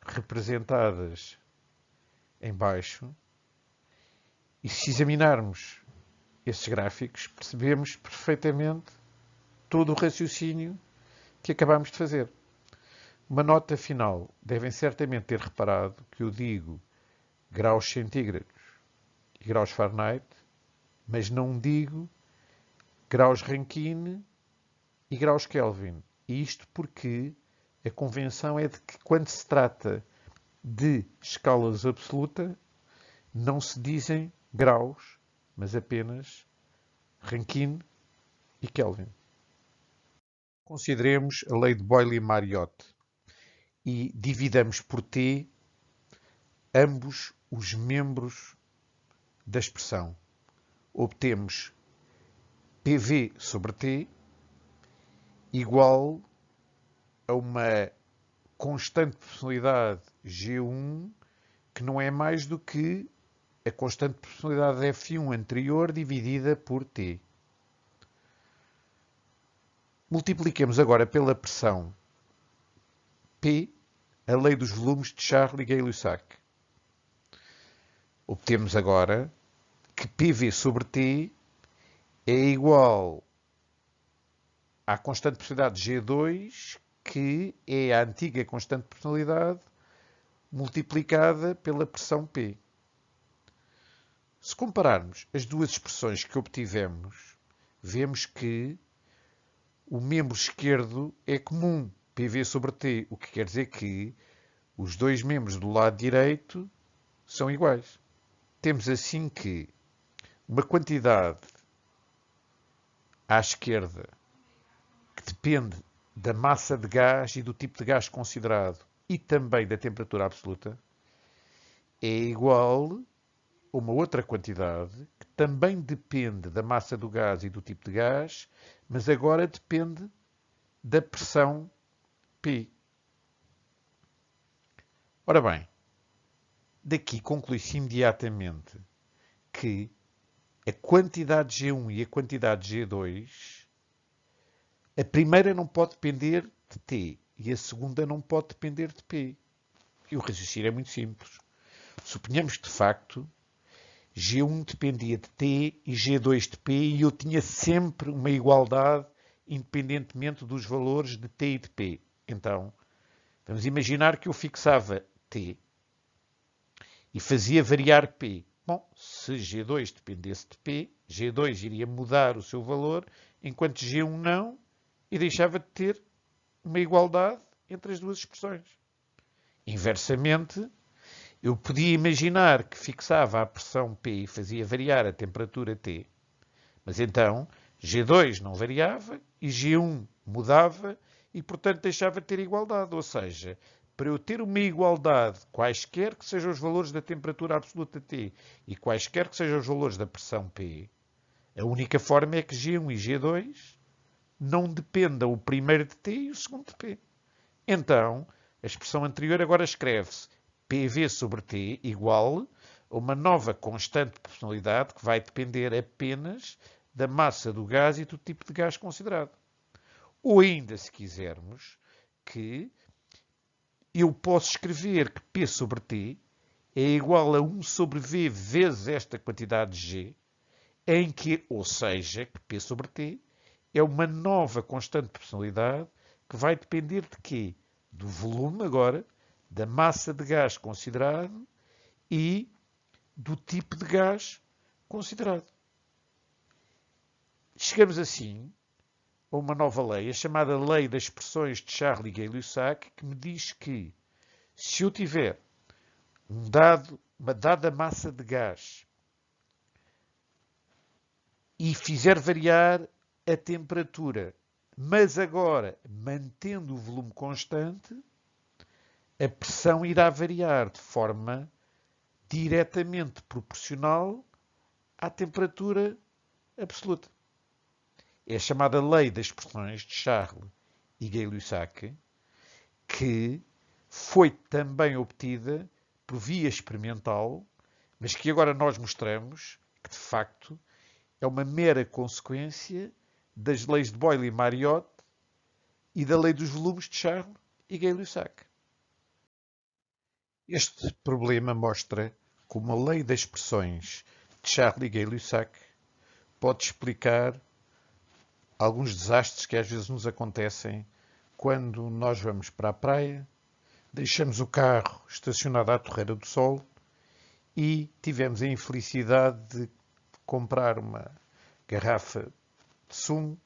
representadas em baixo e, se examinarmos esses gráficos, percebemos perfeitamente todo o raciocínio que acabamos de fazer. Uma nota final. Devem certamente ter reparado que eu digo graus centígrados e graus Fahrenheit, mas não digo graus Rankine e graus Kelvin. Isto porque a convenção é de que quando se trata de escalas absolutas, não se dizem graus, mas apenas Rankine e Kelvin. Consideremos a lei de Boyle-Mariotte e dividamos por T ambos os membros da expressão. Obtemos PV sobre T igual a uma constante de proporcionalidade G1 que não é mais do que a constante de proporcionalidade F1 anterior dividida por T. Multipliquemos agora pela pressão P a lei dos volumes de Charles e Gay-Lussac. Obtemos agora que PV sobre T é igual à constante de proporcionalidade G2, que é a antiga constante de proporcionalidade multiplicada pela pressão P. Se compararmos as duas expressões que obtivemos, vemos que o membro esquerdo é comum, PV sobre T, o que quer dizer que os dois membros do lado direito são iguais. Temos assim que uma quantidade à esquerda que depende da massa de gás e do tipo de gás considerado e também da temperatura absoluta é igual a uma outra quantidade que também depende da massa do gás e do tipo de gás, mas agora depende da pressão P. Ora bem, daqui conclui-se imediatamente que a quantidade G1 e a quantidade G2, a primeira não pode depender de T e a segunda não pode depender de P. E o raciocínio é muito simples. Suponhamos que, de facto, G1 dependia de T e G2 de P e eu tinha sempre uma igualdade independentemente dos valores de T e de P. Então, vamos imaginar que eu fixava T e fazia variar P. Bom, se G2 dependesse de P, G2 iria mudar o seu valor, enquanto G1 não, e deixava de ter uma igualdade entre as duas expressões. Inversamente, eu podia imaginar que fixava a pressão P e fazia variar a temperatura T, mas então G2 não variava e G1 mudava e, portanto, deixava de ter igualdade. Ou seja, para eu ter uma igualdade, quaisquer que sejam os valores da temperatura absoluta T e quaisquer que sejam os valores da pressão P, a única forma é que G1 e G2 não dependam o primeiro de T e o segundo de P. Então, a expressão anterior agora escreve-se PV sobre T igual a uma nova constante de proporcionalidade que vai depender apenas da massa do gás e do tipo de gás considerado. Ou ainda, se quisermos, que eu posso escrever que P sobre T é igual a 1 sobre V vezes esta quantidade de G, em que, ou seja, que P sobre T é uma nova constante de proporcionalidade que vai depender de quê? Do volume agora, da massa de gás considerado e do tipo de gás considerado. Chegamos assim a uma nova lei, a chamada Lei das Expressões de Charles e Gay-Lussac, que me diz que se eu tiver uma dada massa de gás e fizer variar a temperatura, mas agora mantendo o volume constante, a pressão irá variar de forma diretamente proporcional à temperatura absoluta. É a chamada Lei das Expressões de Charles e Gay-Lussac, que foi também obtida por via experimental, mas que agora nós mostramos que, de facto, é uma mera consequência das leis de Boyle-Mariotte e da lei dos volumes de Charles e Gay-Lussac. Este problema mostra como a lei das expressões de Charles e Gay-Lussac pode explicar alguns desastres que às vezes nos acontecem quando nós vamos para a praia, deixamos o carro estacionado à Torreira do Sol e tivemos a infelicidade de comprar uma garrafa de sumo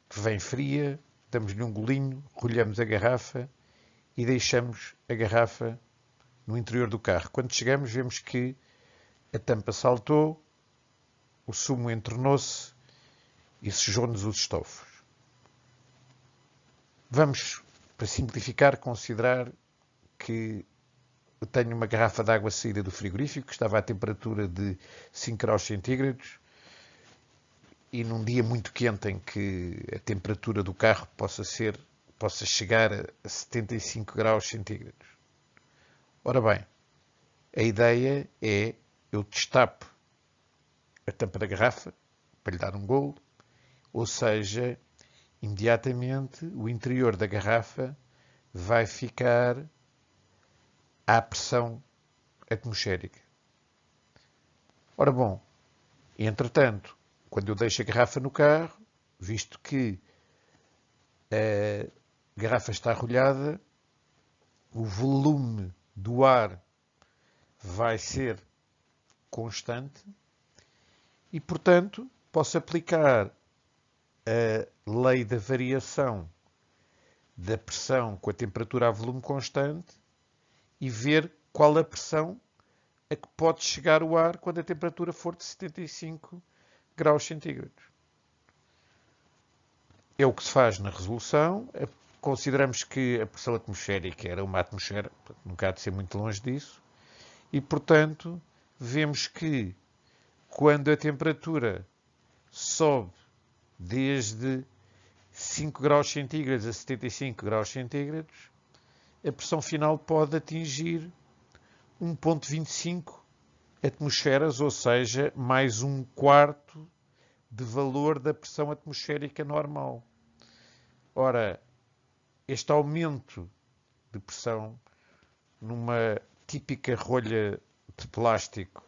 que vem fria, damos-lhe um golinho, rolhamos a garrafa e deixamos a garrafa no interior do carro. Quando chegamos, vemos que a tampa saltou, o sumo entornou-se e sujou-nos os estofos. Vamos, para simplificar, considerar que eu tenho uma garrafa de água saída do frigorífico, que estava à temperatura de 5 graus centígrados, e num dia muito quente em que a temperatura do carro possa chegar a 75 graus centígrados. Ora bem, a ideia é eu destapo a tampa da garrafa para lhe dar um golo, ou seja, imediatamente o interior da garrafa vai ficar à pressão atmosférica. Ora bom, entretanto, quando eu deixo a garrafa no carro, visto que a garrafa está arrolhada, o volume do ar vai ser constante e, portanto, posso aplicar a lei da variação da pressão com a temperatura a volume constante e ver qual a pressão a que pode chegar o ar quando a temperatura for de 75 graus centígrados. É o que se faz na resolução. Consideramos que a pressão atmosférica era uma atmosfera, nunca há de ser muito longe disso, e, portanto, vemos que quando a temperatura sobe desde 5 graus centígrados a 75 graus centígrados, a pressão final pode atingir 1,25 atmosferas, ou seja, mais um quarto de valor da pressão atmosférica normal. Ora, este aumento de pressão numa típica rolha de plástico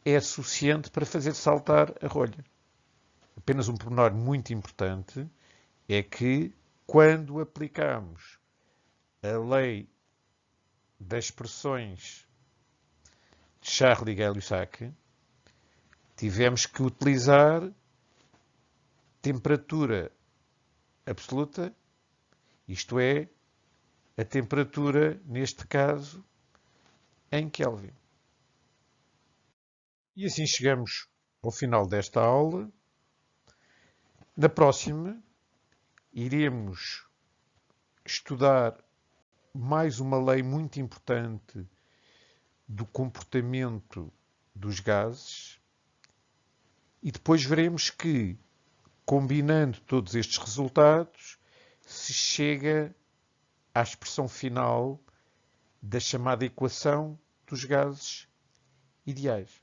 é suficiente para fazer saltar a rolha. Apenas um pormenor muito importante é que, quando aplicamos a lei das pressões de Charles e Gay-Lussac, tivemos que utilizar temperatura absoluta, isto é, a temperatura, neste caso, em Kelvin. E assim chegamos ao final desta aula. Na próxima, iremos estudar mais uma lei muito importante do comportamento dos gases e depois veremos que, combinando todos estes resultados, se chega à expressão final da chamada equação dos gases ideais.